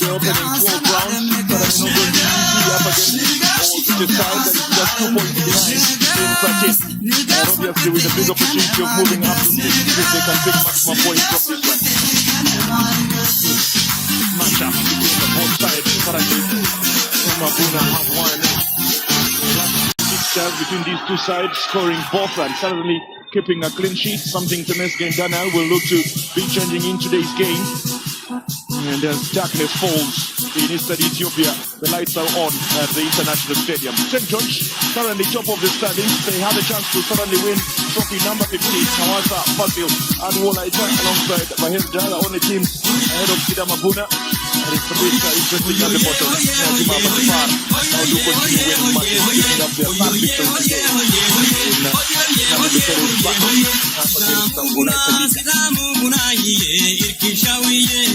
the opening 12 rounds. But I know going to be up against all British side that is just 2 points behind in practice. And obviously with a big opportunity of moving up to 6 if they can pick much more points from this one. Match up between the both sides currently. Mabuna have won. Fixtures between these two sides, scoring both and suddenly keeping a clean sheet, something Temesgen Dana will look to be changing in today's game. And as darkness falls in eastern Ethiopia, the lights are on at the international stadium. St. George, currently top of the standings, they have a chance to suddenly win trophy number 15, Hawassa, Fasil, and Wolaita alongside Mahenda, the only team ahead of Kidamabuna. And it's a bit interesting at the bottom. Now do continue winning matches, picking up their third victory today.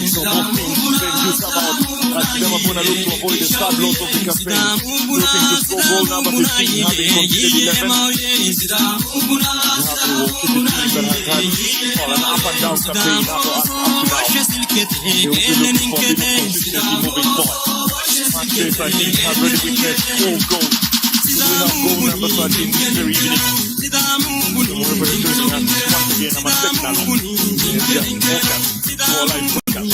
So both teams saying you come out as Kidamabuna look to avoid the start loss of the campaign, looking to score goal number 15, having conceded 11. You have to keep it that has had an up and down campaign up to now. They will be looking for consistency moving forward. Manchester, I think, has already witnessed 4 goals. So we have goal number 13 this very evening. So whoever is joining us once again, I'm a second now. It's just podcast, more live podcast.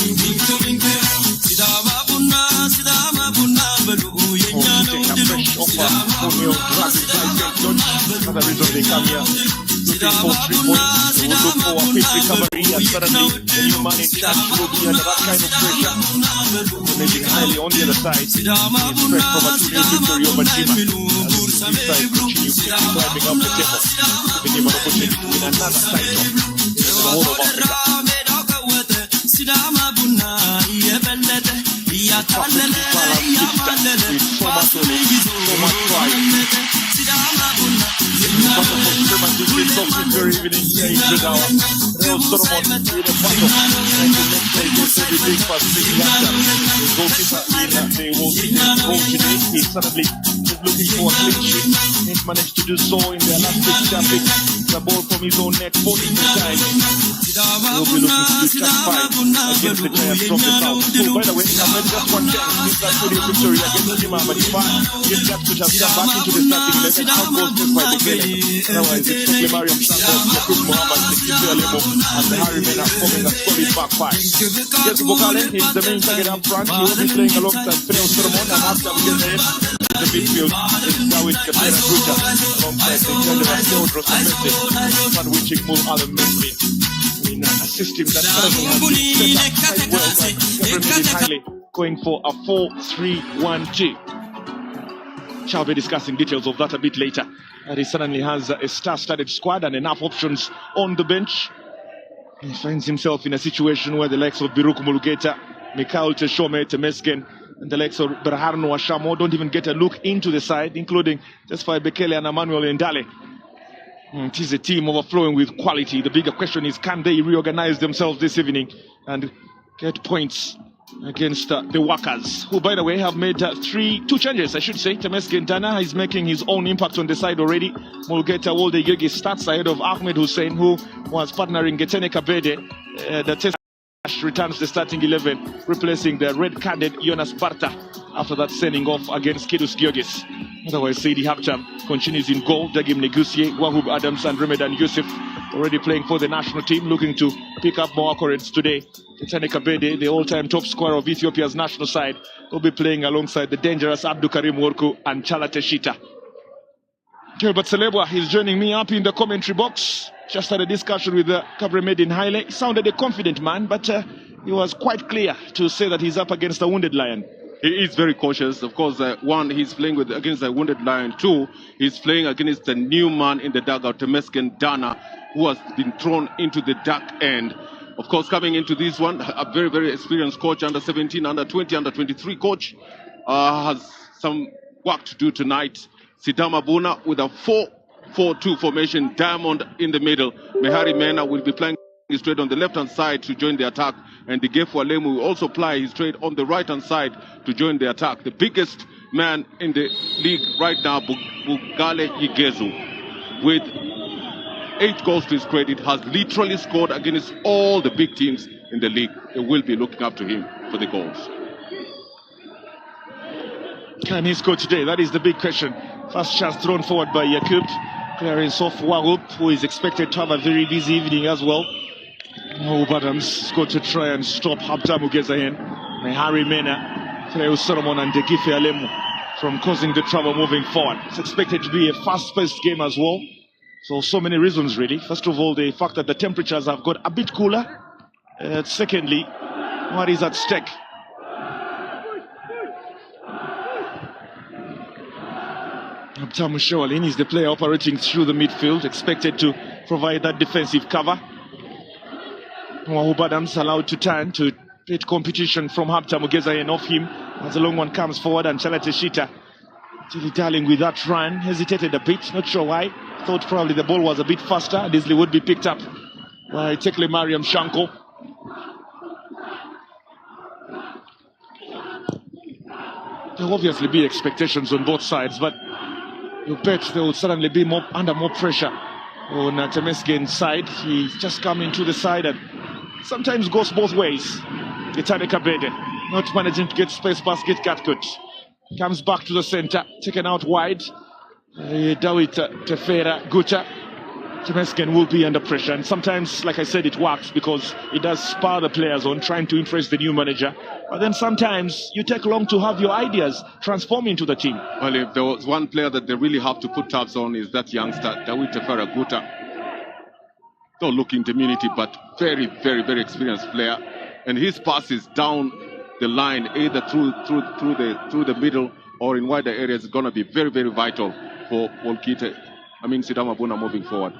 Take a fresh offer from your driving by St. George. As a result, they come here looking for 3 points. They will look for a quick recovery, and suddenly the new man in charge will be under that kind of pressure. Remaining highly on the other side, he is fresh from a 2-0 victory over Jima. As this side continues climbing up the table, giving him an opportunity to win another title in the whole of Africa. With so much pride. Very evening here in Jeddah. Real Solomon with a battle and to make sure he gets everything past the after. The goalkeeper in the Washington goal today, he suddenly is looking for a clean sheet. He's managed to do so in their last fixture. The ball from his own net 40 times. He'll be looking to do just fine against the Giants from the south. So by the way, Ahmed just one chance with that 2-0 victory against Jima, but if that could have come back into the starting 11, how goes this by the game? Otherwise, it's simply Mariam Santos, Yakub Muhammad, Zeki and the Harry men are forming a solid back five. Yes, Bokale is the main target up front. He will be playing alongside Prince Solomon, and after we get there, the midfield is Dawit Kapena Gruja alongside the general Theodros Amete, sandwiching Mul Alam Messi in a system that currently has been set up quite well by Gabriel Haile, going for a 4-3-1-2. Shall be discussing details of that a bit later. And he suddenly has a star-studded squad and enough options on the bench. He finds himself in a situation where the likes of Biruk Mulugeta, Mikhail Teshome, Temesgen, and the likes of Berharno Ashamo don't even get a look into the side, including Tesfaye Bekele and Emmanuel Ndale. It is a team overflowing with quality. The bigger question is, can they reorganize themselves this evening and get points against the workers, who, by the way, have made 2 changes, I should say. Temesgen Dana is making his own impact on the side already. Mulgeta Wolde Yegi starts ahead of Ahmed Hussein, who was partnering Getene Kabede. The test returns the starting 11, replacing the red-carded Jonas Barta after that sending off against Kidus Giorgis. Otherwise, Saidi Haptam continues in goal. Dagim Negusie, Wahub Adams and Ramadan Yusuf already playing for the national team, looking to pick up more occurrence today. Getene Kabede, the all-time top scorer of Ethiopia's national side, will be playing alongside the dangerous Abdul Karim Worku and Chala Teshita. Gilbert Celebwa is joining me up in the commentary box. Just had a discussion with Kabre Medin Haile. He sounded a confident man, but he was quite clear to say that he's up against a wounded lion. He is very cautious. Of course, one, he's playing against a wounded lion. 2, he's playing against a new man in the dugout, Temesgen Dana, who has been thrown into the dark end. Of course, coming into this one, a very, very experienced coach, under 17, under 20, under 23 coach, has some work to do tonight. Sidama Buna with a 4-4-2 formation, Diamond in the middle. Mehari Mena will be playing his trade on the left-hand side to join the attack. And the Gefu Alemu will also ply his trade on the right-hand side to join the attack. The biggest man in the league right now, Bugale Igezu, with 8 goals to his credit, has literally scored against all the big teams in the league. They will be looking up to him for the goals. Can he score today? That is the big question. First chance thrown forward by Yakub. Clearance off Warup, who is expected to have a very busy evening as well. Oh, Adams got to try and stop Habta Mugezahen. Harry Mena, Cleo Solomon and Degife Alemu from causing the trouble moving forward. It's expected to be a fast-paced game as well. So many reasons really. First of all, the fact that the temperatures have got a bit cooler. Secondly, what is at stake? Abtamu Shawalin is the player operating through the midfield, expected to provide that defensive cover. Wahubadam's allowed to turn to pit competition from Habtamu Gezayen off him as the long one comes forward, and Chalate Shita dilly-dallying with that run, hesitated a bit, not sure why. Thought probably the ball was a bit faster and easily would be picked up by Tekle Mariam Shanko. There will obviously be expectations on both sides, but you bet they will certainly be under more pressure on Temesgen's side. He's just coming to the side and sometimes goes both ways. Itane Kabede not managing to get space past Get Gatkut. Comes back to the center, taken out wide. Dawit Tefera Guta. Temesgen will be under pressure, and sometimes, like I said, it works because it does spur the players on trying to impress the new manager. But then sometimes you take long to have your ideas transform into the team. Well, if there was one player that they really have to put tabs on, is that youngster, Dawit Tefera Guta. Don't look in community, but very, very, very experienced player. And his passes down the line, either through the middle or in wider areas, is going to be very, very vital for Wulqi'e. Sidama Buna moving forward.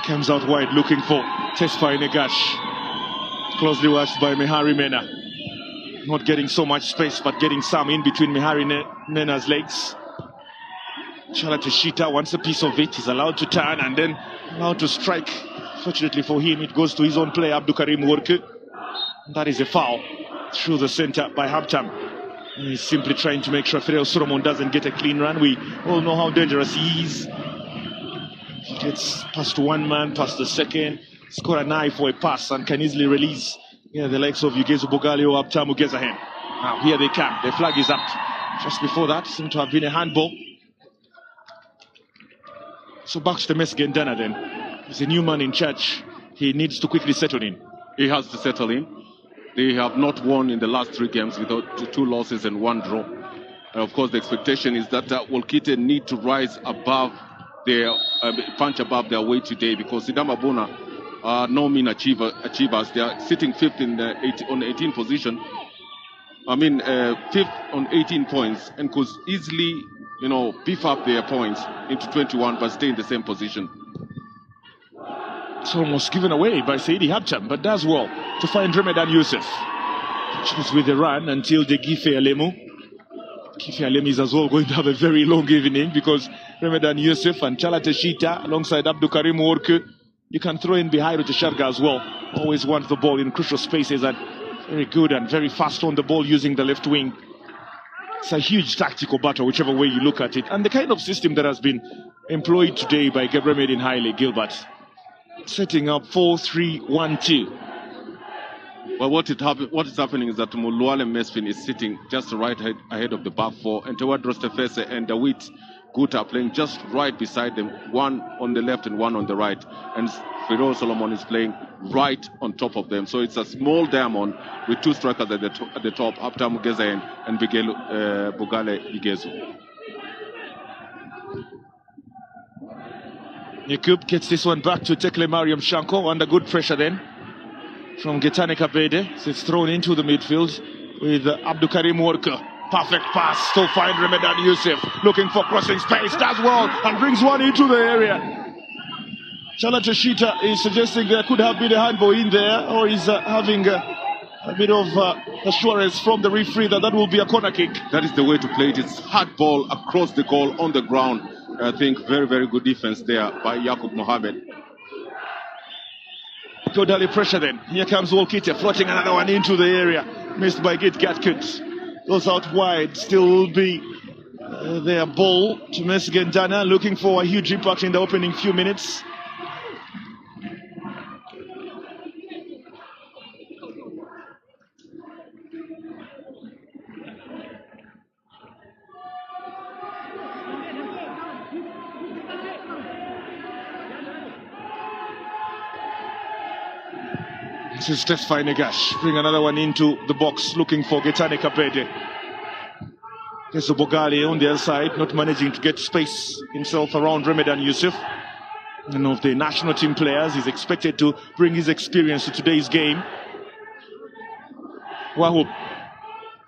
Comes out wide looking for Tesfaye Negash. Closely watched by Mehari Mena. Not getting so much space, but getting some in between Mehari Mena's legs. Chalate Shita wants a piece of it. He's allowed to turn and then allowed to strike. Fortunately for him, it goes to his own player, Abdukarim Worke. That is a foul through the center by Habtam. He's simply trying to make sure Ferrell Solomon doesn't get a clean run. We all know how dangerous he is. He gets past one man, past the second, score an eye for a pass and can easily release the likes of Ugezu Bogali or Abtamu Gezahen. Now here they come. The flag is up. Just before that, seemed to have been a handball. So back to the Temesgen Dana then. He's a new man in charge. He needs to quickly settle in. He has to settle in. They have not won in the last 3 games without 2 losses and 1 draw. And of course, the expectation is that Wulqi'e need to rise above their punch above their weight today, because Sidama Bona are no mean achievers. They are sitting 5th in on 18 position. 5th on 18 points, and could easily, beef up their points into 21, but stay in the same position. It's almost given away by Saidi Habtam, but does well to find Ramadan Youssef. Choose with the run until the Gife Alemu. Gife Alemu is as well going to have a very long evening, because Ramadan Youssef and Chalate Shita alongside Abdukarim Worke, you can throw in Bihairu Tesharga as well. Always want the ball in crucial spaces, and very good and very fast on the ball using the left wing. It's a huge tactical battle, whichever way you look at it. And the kind of system that has been employed today by Gabriel Medin Haile Gilbert, setting up 4-3-1-2. Well, what is happening is that Muluale Mesfin is sitting just right ahead of the back 4, and Tawadros Tefese and Dawit Guta are playing just right beside them, one on the left and one on the right, and Ferrell Solomon is playing right on top of them. So it's a small diamond with 2 strikers at the top, Abtamu Gezayen and Bugale Igezu. Yakub gets this one back to Tekle Mariam Shanko under good pressure then from Getane Kabede. So it's thrown into the midfield with Abdukarim Worke. Perfect pass to find Ramadan Youssef, looking for crossing space, does well and brings one into the area. Chalate Shita is suggesting there could have been a handball in there, or is having a bit of assurance from the referee that will be a corner kick. That is the way to play it. It's hard ball across the goal on the ground. I think very, very good defense there by Yakub Mohammed. Totally pressure then. Here comes Wulqi'e, floating another one into the area. Missed by Git Gatkut. Goes out wide. Still will be their ball to Temesgen Dana, looking for a huge impact in the opening few minutes. This is Tesfaye Negash. Bring another one into the box, looking for Getane Kabede. There's Bogale on the other side, not managing to get space himself around Ramadan Yusuf. One of the national team players is expected to bring his experience to today's game. Wahub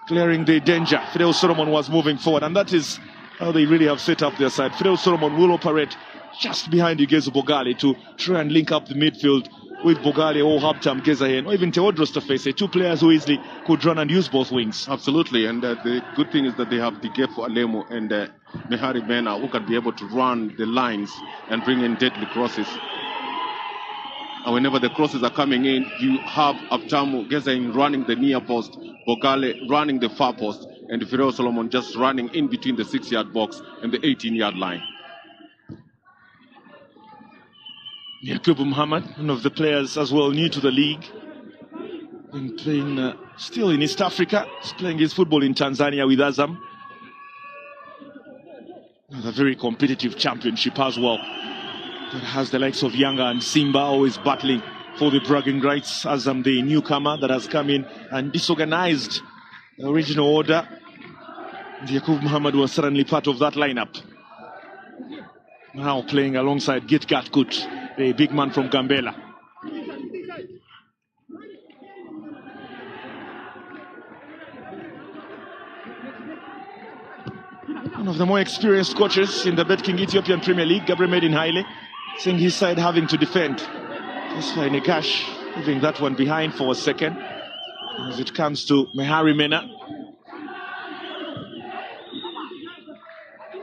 clearing the danger. Fidel Solomon was moving forward, and that is how they really have set up their side. Fidel Solomon will operate just behind Igezu Bogale to try and link up the midfield with Bogale or Habtam Gezahen or even Teodros Tafese, two players who easily could run and use both wings. Absolutely, and the good thing is that they have Digefo Alemo and Mehari Mena who can be able to run the lines and bring in deadly crosses. And whenever the crosses are coming in, you have Abtamu Gezahen running the near post, Bogale running the far post, and Fidel Solomon just running in between the 6-yard box and the 18-yard line. Yakubu Muhammad, one of the players as well new to the league, been playing still in East Africa. He's playing his football in Tanzania with Azam. A very competitive championship as well. That has the likes of Yanga and Simba always battling for the bragging rights. Azam, the newcomer that has come in and disorganized the original order. Yakubu Muhammad was certainly part of that lineup. Now playing alongside Git Gatkut, the big man from Gambela. One of the more experienced coaches in the Betking Ethiopian Premier League, Gabriel Medin Haile, seeing his side having to defend. Just by Nekash, leaving that one behind for a second. As it comes to Mehari Mena.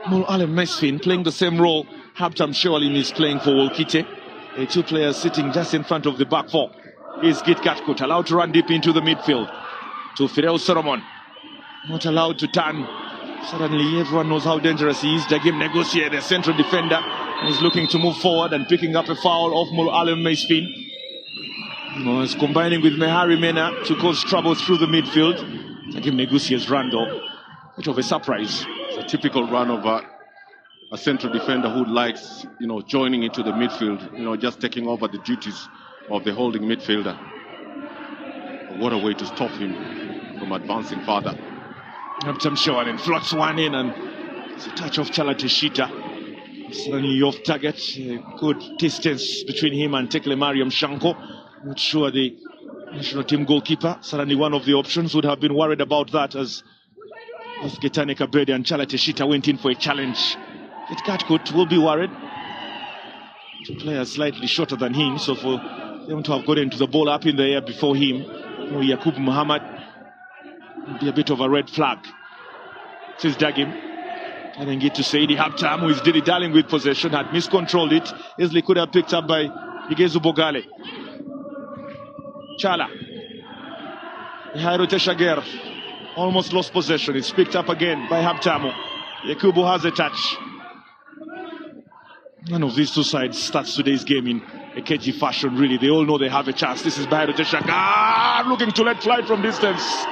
Mul Alem Mesfin playing the same role Habtam Shoalim is playing for Wulkite. The two players sitting just in front of the back four. Is Git Gatkut allowed to run deep into the midfield. To Fidel Solomon. Not allowed to turn. Suddenly everyone knows how dangerous he is. Dagim Negotiate, the central defender, is looking to move forward and picking up a foul of Mul Alem Mesfin. Is combining with Mehari Mena to cause trouble through the midfield. Dagim Negociate's run though. Bit of a surprise. It's a typical run of a central defender who likes, joining into the midfield, just taking over the duties of the holding midfielder. What a way to stop him from advancing further. Habtam Shoal and floats one in, and it's a touch of Chala Teshita. Suddenly off target. Good distance between him and Tekle Mariam Shanko. Not sure the national team goalkeeper, certainly one of the options, would have been worried about that as Getane Kabede and Chala Teshita went in for a challenge. Gatkut will be worried. Two players slightly shorter than him, so for them to have gotten to the ball up in the air before him, Yakubu Muhammad, would be a bit of a red flag. This is Dagim. I didn't get to Saidi Habtam, who is dilly-dallying with possession, had miscontrolled it. Easily could have picked up by Igezu Bogale. Chala. Hairo Teshager almost lost possession. It's picked up again by Habtamu. Yakubu has a touch. None of these two sides starts today's game in a cagey fashion, really. They all know they have a chance. This is Bahiro Teshager looking to let fly from distance.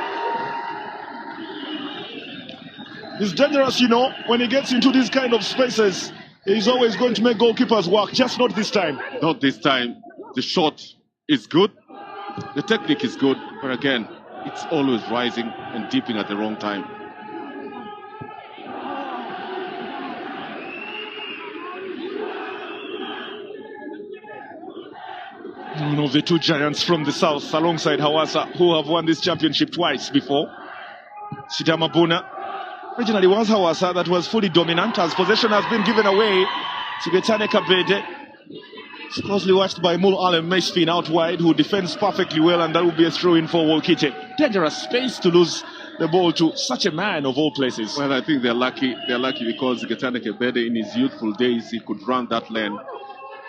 He's dangerous, when he gets into these kind of spaces. He's always going to make goalkeepers work, just not this time. Not this time. The shot is good. The technique is good. But again, it's always rising and dipping at the wrong time. One of the two giants from the south, alongside Hawassa, who have won this championship twice before. Sidama Buna. Originally was Hawassa that was fully dominant, as possession has been given away to Getane Kabede. It's closely watched by Mul Alem Mesfin out wide, who defends perfectly well, and that will be a throw-in for Wulkite. Dangerous space to lose the ball to such a man of all places. Well, I think they're lucky. They're lucky because Getane Kabede, in his youthful days, he could run that lane.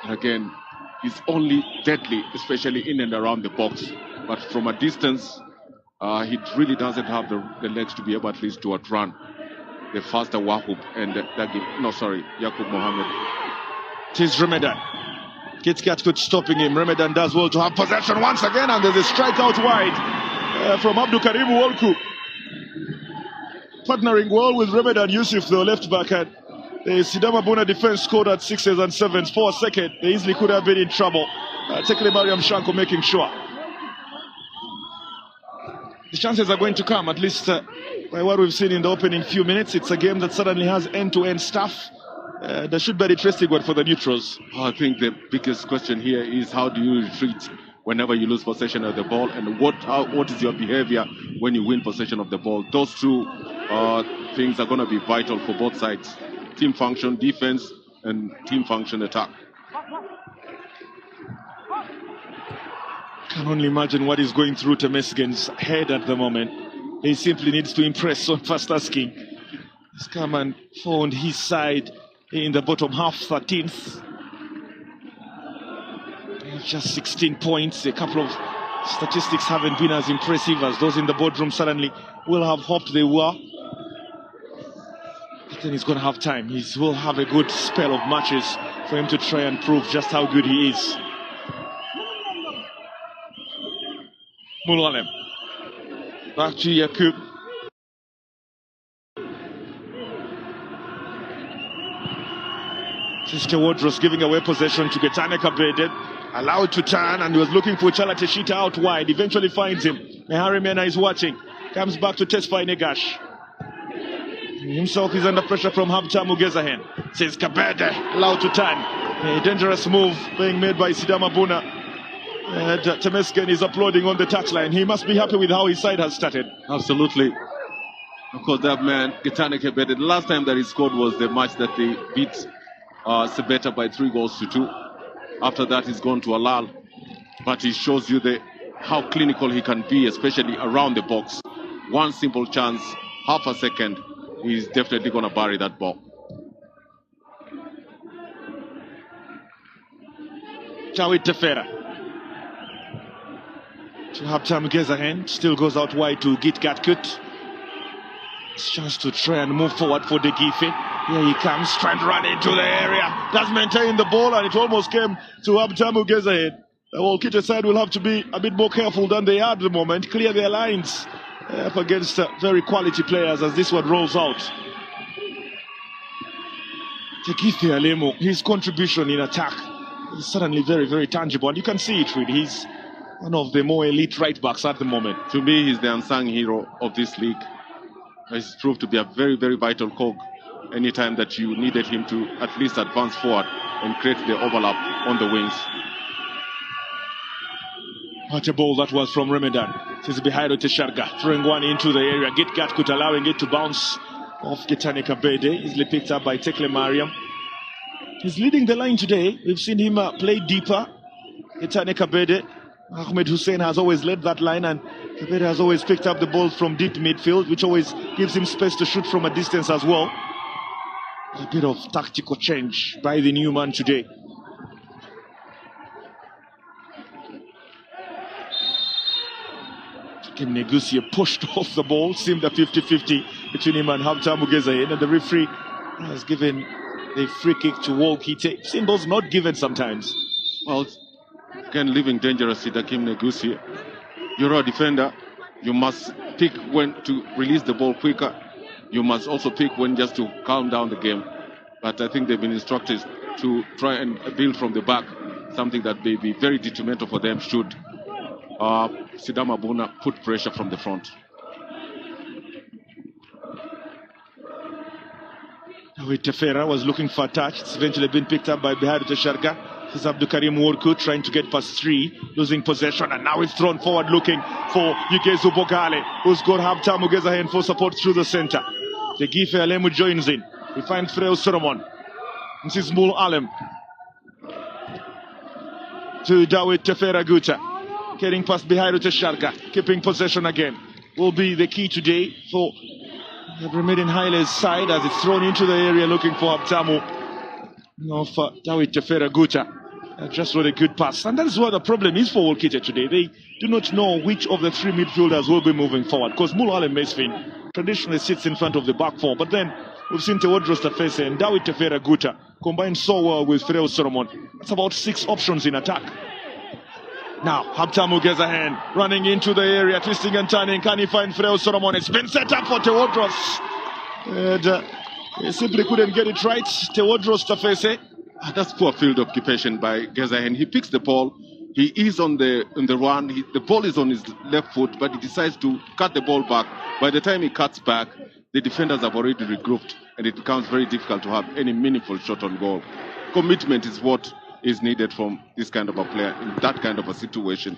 And again, he's only deadly, especially in and around the box. But from a distance, he really doesn't have the legs to be able at least to outrun the faster Wahub and Yakub Mohammed. It is Ramadan. Gatkut stopping him. Ramadan does well to have possession once again, and there's a strike out wide from Abdul Karim Wolku. Partnering well with Ramadan Yusuf, the left back, and the Sidama Buna defense scored at 6s and 7s for a second. They easily could have been in trouble. Tekle Mariam Shanko making sure. the chances are going to come, at least by what we've seen in the opening few minutes. It's a game that suddenly has end-to-end stuff. There should be an interesting one for the neutrals. I think the biggest question here is how do you retreat whenever you lose possession of the ball, and what is your behavior when you win possession of the ball? Those two things are going to be vital for both sides. Team function, defense, and team function, attack. Can only imagine what is going through Temesgen's head at the moment. He simply needs to impress on first asking. He's come and found his side in the bottom half, 13th. Just 16 points. A couple of statistics haven't been as impressive as those in the boardroom suddenly will have hoped they were. But then he's going to have time. He will have a good spell of matches for him to try and prove just how good he is. Mulalem. Back to Yakub. Sister Wardros giving away possession to Getane Kabede. Allowed to turn, and he was looking for Chala Teshita out wide. Eventually finds him. Mehari Mena is watching. Comes back to Tesfai Negash. Himself is under pressure from Habtamu Gezahen. Says Kabede, allowed to turn. A dangerous move being made by Sidama Buna. Temesgen is applauding on the touchline. He must be happy with how his side has started. Absolutely. Of course, that man, Getane Kabede, the last time that he scored was the match that they beat Sebeta by 3-2. After that, he's gone to Alal, but he shows you how clinical he can be, especially around the box. One simple chance, half a second, he's definitely going to bury that ball. Tawit Tefera. To have time Gezahen, still goes out wide to Git Gatkut. It's chance to try and move forward for the Gife. Here he comes, trying to run into the area. Does maintain the ball, and it almost came to Abtamu Gezahed. The Wulqi'e side will have to be a bit more careful than they are at the moment. Clear their lines up against very quality players as this one rolls out. Tekife Alemo, his contribution in attack is suddenly very, very tangible. And you can see it really. He's one of the more elite right backs at the moment. To me, he's the unsung hero of this league. He's proved to be a very, very vital cog. Anytime that you needed him to at least advance forward and create the overlap on the wings. What a ball that was from Ramadan. This is behind Tesharga, throwing one into the area. Gatkut allowing it to bounce off Getane Kabede. Easily picked up by Tekle Mariam. He's leading the line today. We've seen him play deeper. Getane Kabede. Ahmed Hussein has always led that line, and Kabede has always picked up the ball from deep midfield, which always gives him space to shoot from a distance as well. A bit of tactical change by the new man today. Kim Negusia pushed off the ball. Seemed a 50-50 between him and Habtamu Gezahen, and the referee has given a free kick to Wulqi'e. Symbols not given sometimes. Well, again, living dangerously, the Kim Negusia. You're a defender. You must pick when to release the ball quicker. You must also pick when just to calm down the game. But I think they've been instructed to try and build from the back, something that may be very detrimental for them should Sidama Buna put pressure from the front. Tefera was looking for a touch. It's eventually been picked up by Bihar Tesharga. This is Abdul Karim Worku trying to get past 3, losing possession, and now he's thrown forward looking for Yugezu Bogale, who's got Habtamu Gezahen for support through the center. The Gife Alemu joins in. We find Freo Solomon. This is Mul Alem. To Dawit Tefera Guta. Getting past Bihar Tesharga. Keeping possession again. Will be the key today for the Remedian Haile's side as it's thrown into the area looking for Habtamu. Of Dawit Tefera Guta. Just what a good pass. And that's what the problem is for Wulqi'e today. They do not know which of the 3 midfielders will be moving forward. Because Mul Alem Mesfin traditionally sits in front of the back 4. But then we've seen Teodros Tafese and Dawit Tefera Guta combined so well with Freo Solomon. That's about 6 options in attack. Now, Habtamu Gezahen running into the area, twisting and turning. Can he find Freo Solomon? It's been set up for Teodros. And he simply couldn't get it right. Teodros Tafese. That's poor field occupation by Gezahen. He picks the ball, He is on the run. The ball is on his left foot, but he decides to cut the ball back. By the time he cuts back, the defenders have already regrouped, and it becomes very difficult to have any meaningful shot on goal. Commitment is what is needed from this kind of a player in that kind of a situation.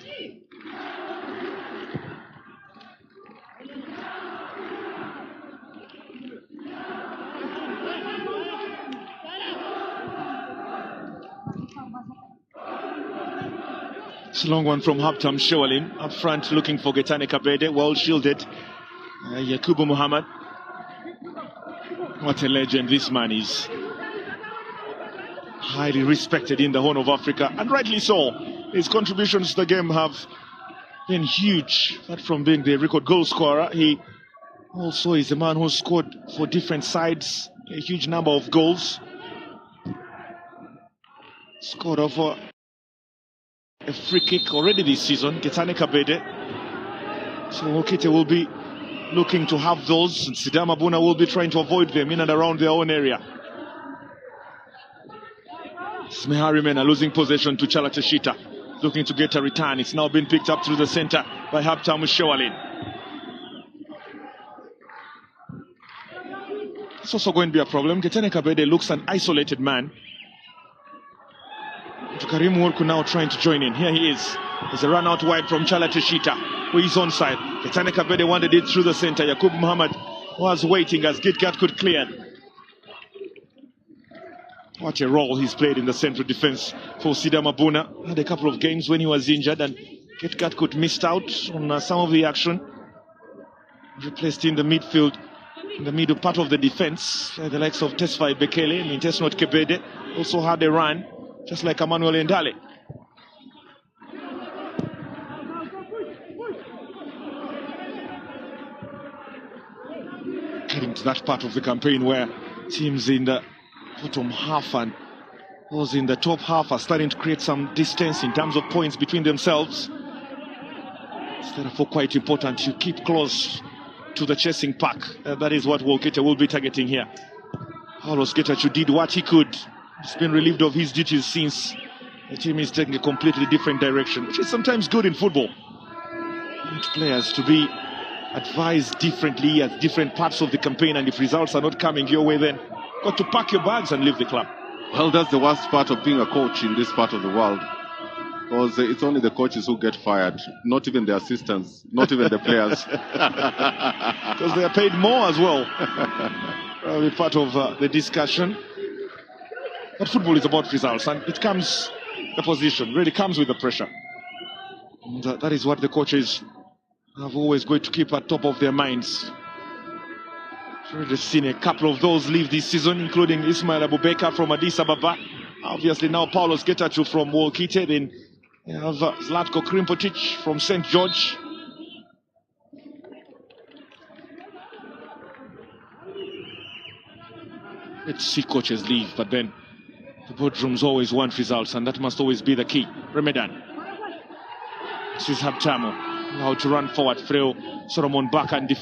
It's a long one from Haptam Shewalin. Up front looking for Getane Kabede, well shielded. Yakubu Muhammad. What a legend this man is. Highly respected in the Horn of Africa, and rightly so. His contributions to the game have been huge. Apart from being the record goal scorer, he also is a man who scored for different sides a huge number of goals. Scored over a free kick already this season, Getane Kabede. So Wokite will be looking to have those, and Sidama Buna will be trying to avoid them in and around their own area. Smehari Mena losing possession to Chala Teshita, looking to get a return. It's now been picked up through the center by Haptam Shewalin. It's also going to be a problem. Getane Kabede looks an isolated man. Karim Worku now trying to join in. Here he is. There's a run out wide from Chala Teshita, who is onside. Getane Kabede wanted it through the center. Yakub Muhammad was waiting as Gitgat could clear. What a role he's played in the central defense for Sidama Buna. Had a couple of games when he was injured, and Gitgat could missed out on some of the action. Replaced in the midfield, in the middle part of the defense. The likes of Tesfaye Bekele and Intesnot Kebede also had a run, just like Emmanuel Ndale. Getting to that part of the campaign where teams in the bottom half and those in the top half are starting to create some distance in terms of points between themselves. It's therefore quite important to keep close to the chasing pack. That is what Wokite will be targeting here. Carlos Getachew did what he could. He's been relieved of his duties since the team is taking a completely different direction, which is sometimes good in football. You need players to be advised differently at different parts of the campaign, and if results are not coming your way, then got to pack your bags and leave the club. Well, that's the worst part of being a coach in this part of the world, because it's only the coaches who get fired, not even the assistants, not even the players. Because they are paid more as well. Probably part of the discussion. But football is about results, and it comes, the position really comes with the pressure. And that is what the coaches have always going to keep at top of their minds. We've already seen a couple of those leave this season, including Ismail Abubakar from Addis Ababa. Obviously now Paulos Getachew from Wokite. Then you have Zlatko Krimpotic from St. George. Let's see coaches leave, but then the boardrooms always want results, and that must always be the key. Remedan. This is Habtamo. Now to run forward. Freo Solomon back and defend.